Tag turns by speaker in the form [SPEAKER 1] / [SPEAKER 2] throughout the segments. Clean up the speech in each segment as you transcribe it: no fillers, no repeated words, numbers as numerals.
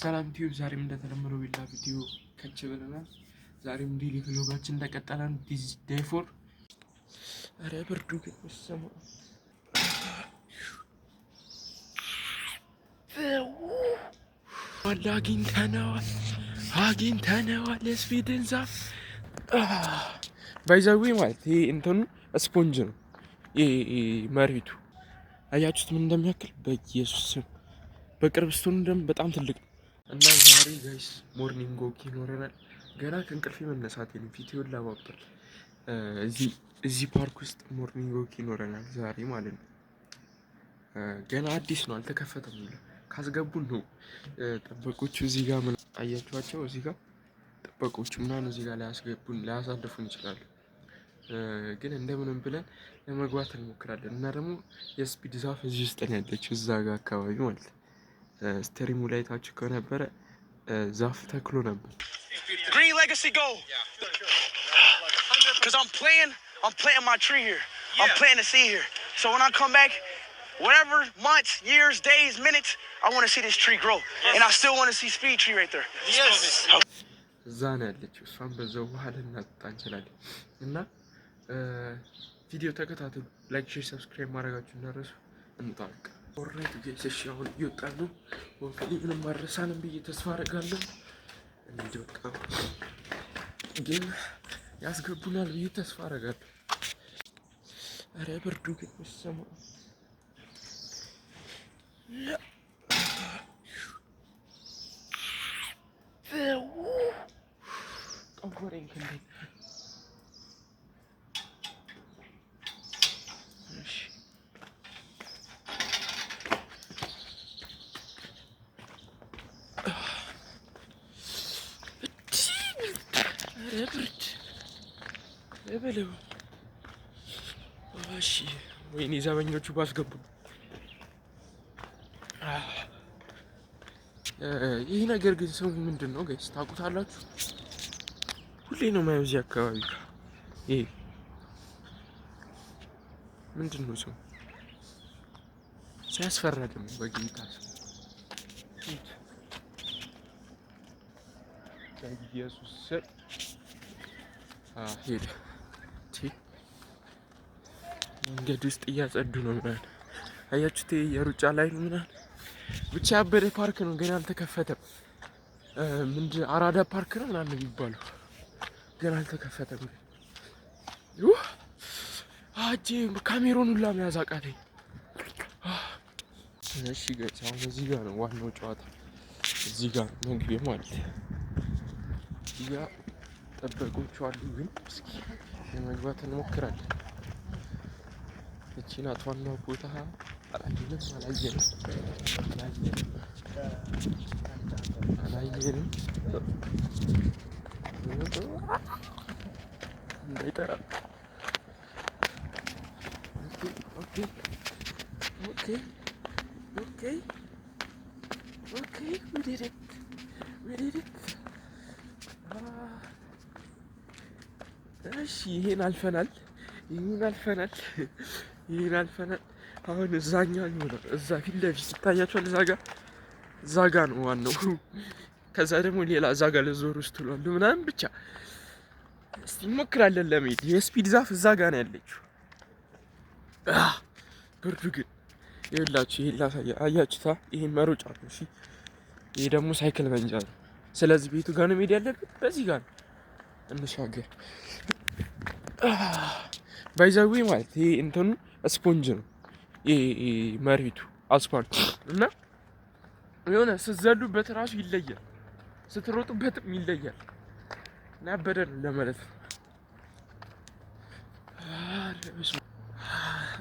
[SPEAKER 1] ሰላም ቲዩብ ዛሬም እንደተለመደው ቢላ ቪዲዮ ከች ብለናል። ዛሬም ዴሊ ቭሎጋችን እንደቀጠለ ነው። ዲስ ዴይ 4 አረ ብርዱ ግን ወሰማ አግኝተነዋል ስፒድን ዛፍ ባይዘዊ ማለት ይሄ እንትኑ ስፖንጅ ነው። ይሄ መሬቱ አያችሁት ምን እንደሚያክል? በኢየሱስ ስም በቅርብ ስትሆኑ ደግሞ በጣም ትልቅ ነው። እና ዛሬ ጋይስ ሞርኒንግ ወክ ይኖረናል። ገና ከእንቅልፌ መነሳቴ ነው። ቪዲዮን ላባበል እዚህ ፓርክ ውስጥ ሞርኒንግ ወክ ይኖረናል ዛሬ ማለት ነው። ገና አዲስ ነው፣ አልተከፈተም። ካስገቡን ነው ጥበቆቹ እዚህ ጋር ምን አያችኋቸው? እዚህ ጋር ጥበቆቹ ምናምን እዚህ ጋር ላያሳልፉን ይችላሉ። ግን እንደምንም ብለን ለመግባት እንሞክራለን። እና ደግሞ የስፒድ ዛፍ እዚህ ውስጥ ነው ያለችው፣ እዛ ጋር አካባቢ ማለት ነው። ስትሪሙ ላይ ታችሁ ከነበረ ዛፍ ተክሎ ነበር።
[SPEAKER 2] Green legacy go. Cuz I'm planting my tree here. I'm planting a seed here. So when I come back, whatever months, years, days, minutes, I want to see this tree grow. And I still want to see speed tree right there. Yes.
[SPEAKER 1] እዛ ነው ያለችው። እሷን በዛው ውሃ ልናጠጣ እንችላለን። እና ቪዲዮ ተከታተሉ። ላይክ፣ ሼር፣ ሰብስክራይብ ማድረጋችሁ እንዳትረሱ። እንጣልቅ ኦልራይት ጋይስ፣ እሺ አሁን እየወጣን ነው። ወንከሊ ምንም ማድረሳንም ብዬ ተስፋ አደርጋለሁ። እንዲወጣ ግን ያስገቡናል ብዬ ተስፋ አደርጋለሁ። አረ ብርዱ ግን ወሰማ ቀወረኝ ክንዴ። ብርድ በለው። እሺ ወይኔ ዘበኞቹ ባስገቡ። ይህ ነገር ግን ስሙ ምንድን ነው ጋይስ? ታውቁታላችሁ? ሁሌ ነው የማየው እዚህ አካባቢ። ይሄ ምንድን ነው ስሙ? ሲያስፈራ ደግሞ በጌታ ኢየሱስ ሄደ። መንገድ ውስጥ እያጸዱ ነው ምናምን። አያችሁት? የሩጫ ላይ ነው ምናምን። ብቻ ያበደ ፓርክ ነው፣ ገና አልተከፈተም። ምንድን አራዳ ፓርክ ነው ምናምን የሚባለው፣ ገና አልተከፈተም። አጄ ካሜሮን ሁላ መያዝ አቃተኝ። እሺ ገጽ አሁን እዚህ ጋር ነው ዋናው ጨዋታ። እዚህ ጋር ነው መግቢያ ማለት ያ ጠበቆቹ አሉ። ግን እስኪ ለመግባት እንሞክራለን። እቺ ናት ዋናው ቦታ። አላየንም እንዳይጠራ። ኦኬ እሺ ይሄን አልፈናል። አሁን እዛኛው ይሆናል። እዛ ፊት ለፊት ይታያችኋል። እዛ ጋ ነው ዋናው። ከዛ ደግሞ ሌላ እዛ ጋ ለዞር ውስጥ ትሏሉ ምናምን። ብቻ እስቲ እንሞክራለን ለመሄድ። የስፒድ ዛፍ እዛ ጋ ነው ያለችው። ብርዱ ግን ይኸውላችሁ፣ ይሄን ላሳያ። አያችሁታ? ይሄን መሮጫ ነው። እሺ ይሄ ደግሞ ሳይክል መንጃ ነው። ስለዚህ ቤቱ ጋር ነው መሄድ ያለብን። በዚህ ጋር ነው እንሻገር። ባይዘዊ ማለት ይሄ እንትኑ ስፖንጅ ነው። ይሄ መሬቱ አስፋልት እና የሆነ ስትዘሉበት ራሱ ይለያል፣ ስትሮጡበትም ይለያል። እና ያበደ ነው ለማለት ነው።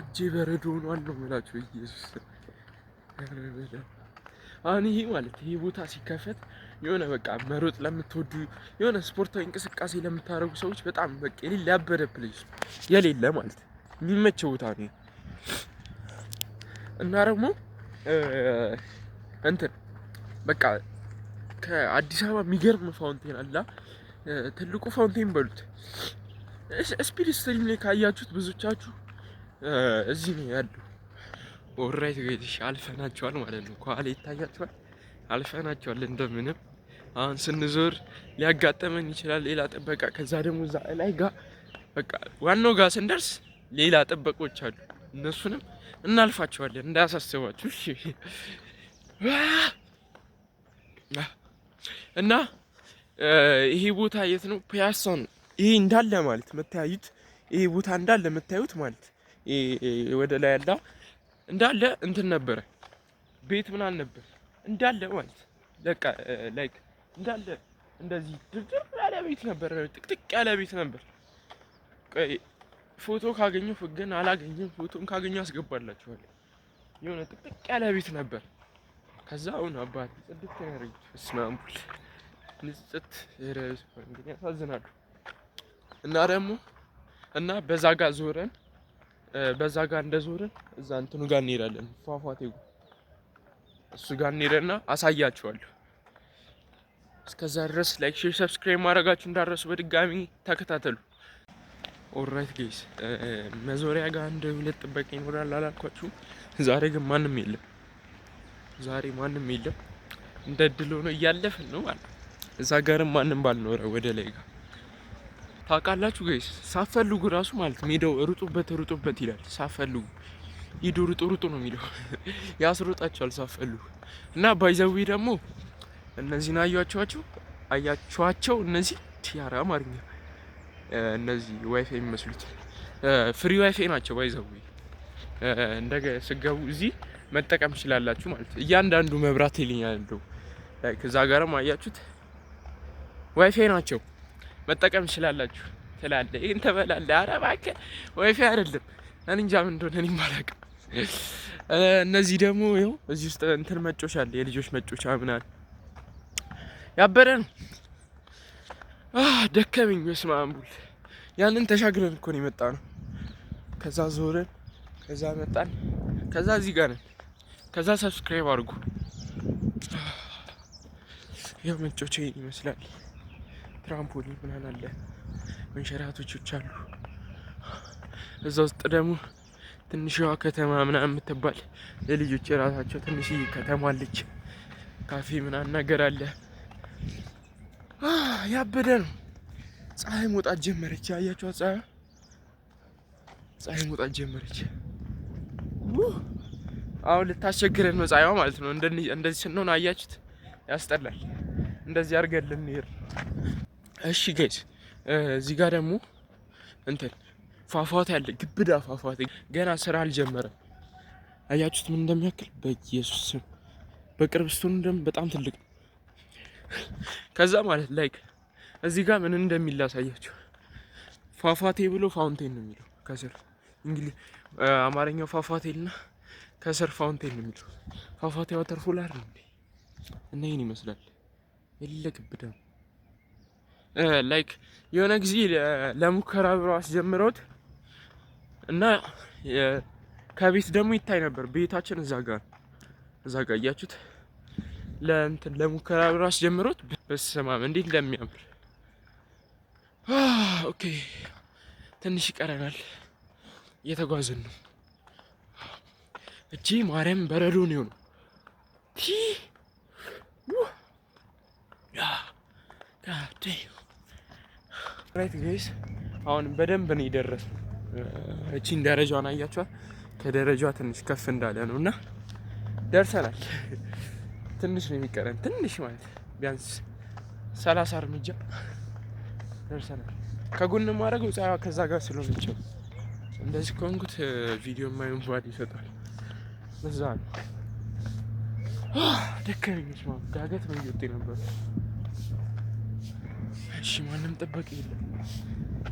[SPEAKER 1] እጄ በረዶ ሆኗል ነው የምላችሁ። ኢየሱስ አሁን ይሄ ማለት ይሄ ቦታ ሲከፈት የሆነ በቃ መሮጥ ለምትወዱ የሆነ ስፖርታዊ እንቅስቃሴ ለምታደርጉ ሰዎች በጣም በቃ የሌለ ያበደ ፕሌስ የሌለ ማለት የሚመቸው ቦታ ነው። እና ደግሞ እንትን በቃ ከአዲስ አበባ የሚገርም ፋውንቴን አለ። ትልቁ ፋውንቴን በሉት። ስፒድ ስትሪም ላይ ካያችሁት ብዙቻችሁ እዚህ ነው ያለው። ኦልራይት ጋይስ አልፈናቸዋል ማለት ነው። ከኋላ ይታያቸዋል። አልፈናቸዋል እንደምንም። አሁን ስንዞር ሊያጋጠመን ይችላል ሌላ ጥበቃ። ከዛ ደግሞ እዛ ላይ ጋር በቃ ዋናው ጋር ስንደርስ ሌላ ጥበቆች አሉ። እነሱንም እናልፋቸዋለን እንዳያሳስባችሁ እሺ። እና ይሄ ቦታ የት ነው? ፒያሳ ነው። ይሄ እንዳለ ማለት መታዩት፣ ይሄ ቦታ እንዳለ መታዩት ማለት ወደ ላይ ያለ እንዳለ እንትን ነበረ፣ ቤት ምናምን ነበር እንዳለ ማለት በቃ ላይክ እንዳለ እንደዚህ ድርድር ያለ ቤት ነበር፣ ጥቅጥቅ ያለ ቤት ነበር። ፎቶ ካገኘሁ ግን አላገኘም። ፎቶን ካገኘሁ አስገባላችኋለሁ። የሆነ ጥቅጥቅ ያለ ቤት ነበር። ከዛ አሁን አባት ጽድት ያደርጉት እስማምቡል ንጽት ረስ እንግዲህ ያሳዝናሉ። እና ደግሞ እና በዛ ጋር ዞረን በዛ ጋር እንደዞረን እዛ እንትኑ ጋር እንሄዳለን፣ ፏፏቴው እሱ ጋር እንሄድና አሳያችኋለሁ። እስከዛ ድረስ ላይክ፣ ሼር፣ ሰብስክራይብ ማድረጋችሁ እንዳረሱ በድጋሚ ተከታተሉ። ኦልራይት ጋይስ መዞሪያ ጋር አንድ ሁለት ጥበቃ ይኖራል አላልኳችሁም? ዛሬ ግን ማንም የለም። ዛሬ ማንም የለም። እንደ ድል ሆኖ እያለፍን ነው ማለት። እዛ ጋርም ማንም ባልኖረ ወደ ላይ ጋር ታውቃላችሁ ጋይስ፣ ሳፈልጉ ራሱ ማለት ሜዳው ሩጡበት ሩጡበት ይላል። ሳፈልጉ ሂዱ ሩጡ ሩጡ ነው የሚለው ያስሮጣቸዋል ሳፈልጉ። እና ባይዘዊ ደግሞ እነዚህን አያችኋቸው እነዚህ ቲያራ አማርኛ እነዚህ ዋይፋይ የሚመስሉት ፍሪ ዋይፋይ ናቸው። ባይዘዊ እንደገ ስገቡ እዚህ መጠቀም ትችላላችሁ ማለት ነው። እያንዳንዱ መብራት ይልኛል ላይክ እዛ ጋርም አያችሁት ዋይፋይ ናቸው፣ መጠቀም ትችላላችሁ ትላለህ። ይሄን ተበላለ። ኧረ እባክህ ዋይፋይ አይደለም። እኔ እንጃ ምን እንደሆነ እኔም አላውቅም። እነዚህ ደግሞ ይኸው እዚህ ውስጥ እንትን መጮቻ አለ፣ የልጆች መጮቻ ምናምን ያበረ ነው። ደከመኝ በስመ አብ ቡል። ያንን ተሻግረን እኮ ነው የመጣ ነው። ከዛ ዞረን ከዛ መጣን፣ ከዛ እዚህ ጋር ነን። ከዛ ሰብስክራይብ አድርጉ። ያው መጮቻ ይመስላል። ትራምፖሊን ምናምን አለ፣ መንሸራቶች አሉ። እዛ ውስጥ ደግሞ ትንሽዋ ከተማ ምናምን የምትባል የልጆች የራሳቸው ትንሽዬ ከተማ አለች። ካፌ ምናምን ነገር አለ። ያበደ ነው። ፀሐይ መውጣት ጀመረች። አያችኋት? ፀሐይ መውጣት ጀመረች። አሁን ልታስቸግረን ነው ፀሐይዋ ማለት ነው። እንደዚህ ስንሆን አያችሁት? ያስጠላል። እንደዚህ አድርገን ልንሄድ። እሺ ጋይስ፣ እዚህ ጋር ደግሞ እንትን ፏፏቴ አለ፣ ግብዳ ፏፏቴ። ገና ስራ አልጀመረም። አያችሁት ምን እንደሚያክል? በኢየሱስ ስም በቅርብ ስትሆኑ ደግሞ በጣም ትልቅ ነው። ከዛ ማለት ላይክ እዚህ ጋር ምን እንደሚል ላሳያችሁ። ፏፏቴ ብሎ ፋውንቴን ነው የሚለው ከስር። እንግዲህ አማርኛው ፏፏቴና ከስር ፋውንቴን ነው የሚለው። ፏፏቴ ዋተርፎል አይደል እንዴ? እና ይሄን ይመስላል። የሌለ ግብዳ ላይክ የሆነ ጊዜ ለሙከራ ብለው አስጀምረውት እና ከቤት ደግሞ ይታይ ነበር። ቤታችን እዛ ጋር እያችሁት ለሙከራ ብለው አስጀምረውት። በስመ አብ እንዴት እንደሚያምር። ኦኬ ትንሽ ይቀረናል። እየተጓዝን ነው። እጂ ማርያም በረዶ ነው የሆነው። ራይት ጋይስ፣ አሁን በደንብ ነው የደረስነው። እቺን ደረጃዋን አያችኋት? ከደረጃዋ ትንሽ ከፍ እንዳለ ነው እና ደርሰናል። ትንሽ ነው የሚቀረን፣ ትንሽ ማለት ቢያንስ 30 እርምጃ ደርሰናል። ከጎን ማድረገው ፀሐይዋ ከዛ ጋር ስለሆነች እንደዚህ ከሆንኩት ቪዲዮ የማይሆን ባድ ይሰጣል። በዛ ነው ደከመኝ። ጋገት ነው እየወጣ ነበር። እሺ ማንም ጠበቂ የለም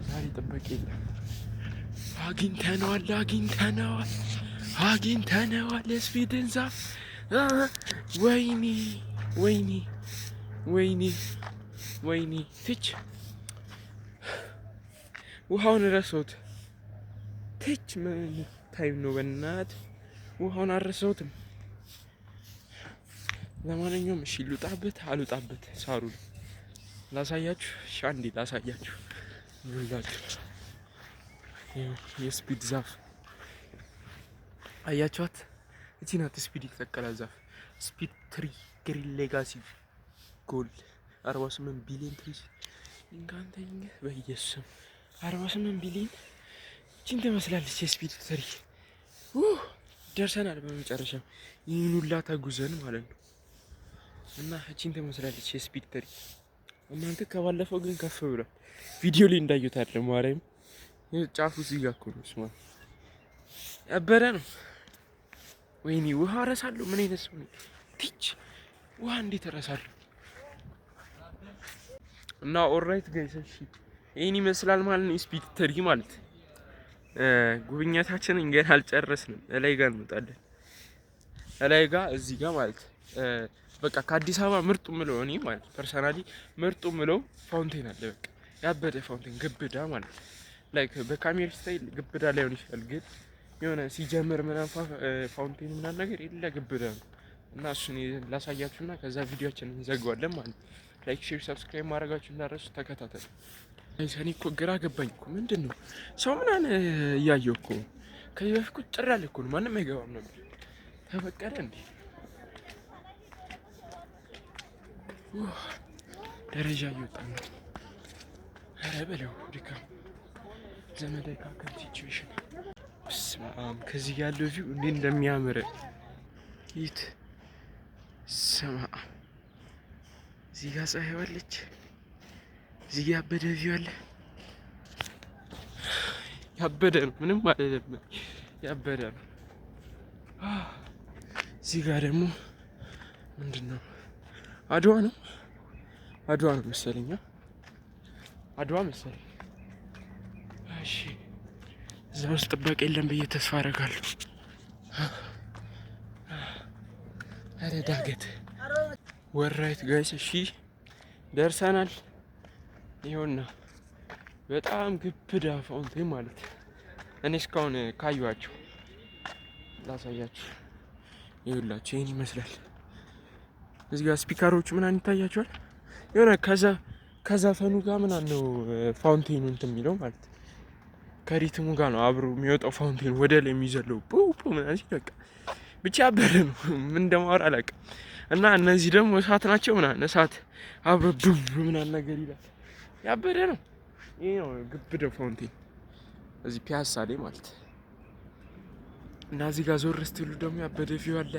[SPEAKER 1] ዛሬ፣ ጠበቂ የለም። አግኝተነዋል የስፒድን ዛፍ። ወይኔ ትች ውሃውን ረሳሁት። ትች ምን ታይም ነው በእናት ውሃውን አልረሳሁትም። ለማንኛውም እሺ አልውጣበት ሳሩን ላሳያችሁ። እሺ አንዴ ላሳያችሁ። የስፒድ ዛፍ አያችኋት? እቺ ናት ስፒድ የተተከለ ዛፍ። ስፒድ ትሪ ግሪን ሌጋሲ ጎል 48 ቢሊዮን ትሪስ እንካንተኝ በኢየሱስ 48 ቢሊዮን እቺን ትመስላለች የስፒድ ትሪ ደርሰናል በመጨረሻ ይህን ሁላ ተጉዘን ማለት ነው። እና እቺን ትመስላለች የስፒድ ትሪ። እናንተ ከባለፈው ግን ከፍ ብሏል። ቪዲዮ ላይ እንዳዩት አይደለም ማርያም ጫፉ እዚህ ጋር እኮ ነው። ስማ ያበረ ነው። ወይኔ ውሃ እረሳለሁ። ምን አይነት ሰው ነኝ? ቲች ውሃ እንዴት እረሳለሁ? እና ኦልራይት ጋይስ እሺ ይሄን ይመስላል ማለት ነው ስፒድ ትሪ ማለት። ጉብኝታችንን ገና አልጨረስንም። እላይ ጋር እንመጣለን። እላይ ጋር እዚህ ጋር ማለት በቃ ከአዲስ አበባ ምርጡ ምለው እኔ ማለት ፐርሰናሊ ምርጡ ምለው ፋውንቴን አለ። በቃ ያበደ ፋውንቴን ግብዳ ማለት ላይክ በካሜራ ስታይል ግብዳ ላይሆን ይችላል፣ ግን የሆነ ሲጀምር ምናምን ፋውንቴን ምናምን ነገር የሌላ ግብዳ ነው። እና እሱን ላሳያችሁና ከዛ ቪዲዮአችንን እንዘጋዋለን ማለት ነው። ላይክ ሼር ሰብስክራይብ ማድረጋችሁ እንዳትረሱ። ተከታተሉ። እኔ እኮ ግራ ገባኝ እኮ ምንድን ነው ሰው ምናምን እያየሁ እኮ ከዚህ በፊት እኮ ጭር ያለ እኮ ነው፣ ማንም አይገባም ነበር። ተበቀለ እንዴ? ደረጃ እየወጣ ነው። ኧረ በለው ድካም ዘመድ አይካከል ሲቹዌሽን። በስመ አብ ከዚህ ያለው ቪው እንዴት እንደሚያምር ይት ስማ። እዚህ ጋር ፀሐይ አለች፣ እዚህ ጋር ያበደ ቪው አለ። ያበደ ነው፣ ምንም አይደለም፣ ያበደ ነው። እዚህ ጋር ደግሞ ምንድን ነው አድዋ ነው፣ አድዋ ነው መሰለኝ፣ አድዋ መሰለኝ። እሺ እዛ ውስጥ ጥበቃ የለም ብዬ ተስፋ አደርጋለሁ። አረ ዳገት ወራይት ጋይስ እሺ ደርሰናል። ይኸውና በጣም ግብዳ ፋውንቴን ማለት እኔ እስካሁን ካዩዋቸው ላሳያችሁ። ይኸውላችሁ ይሄን ይመስላል። እዚህ ጋር ስፒከሮች ምናምን ይታያቸዋል። የሆነ ከዘፈኑ ጋር ምናምን ነው ፋውንቴኑ እንትን የሚለው ማለት ከሪትሙ ጋር ነው አብሮ የሚወጣው ፋውንቴኑ ወደ ላይ የሚዘለው ፑ ምናምን ሲል በቃ ብቻ ያበረ ነው። ምን እንደማወራ አላውቅም። እና እነዚህ ደግሞ እሳት ናቸው ምናምን እሳት አብሮ ቡም ምናምን ነገር ይላል። ያበደ ነው። ይሄ ነው ግብደው ፋውንቴን እዚህ ፒያሳ ላይ ማለት። እና እዚህ ጋር ዞር ስትሉ ደግሞ ያበደ ቪው አለ።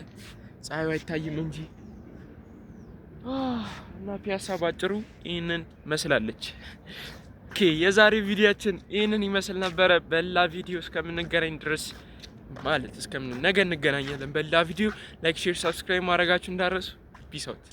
[SPEAKER 1] ፀሐዩ አይታይም እንጂ እና ፒያሳ ባጭሩ ይህንን መስላለች። ኦኬ የዛሬ ቪዲዮአችን ይህንን ይመስል ነበረ። በላ ቪዲዮ እስከምንገናኝ ድረስ ማለት ነገ እንገናኛለን። በላ ቪዲዮ ላይክ ሼር ሰብስክራይብ ማድረጋችሁ እንዳትረሱ። ፒስ አውት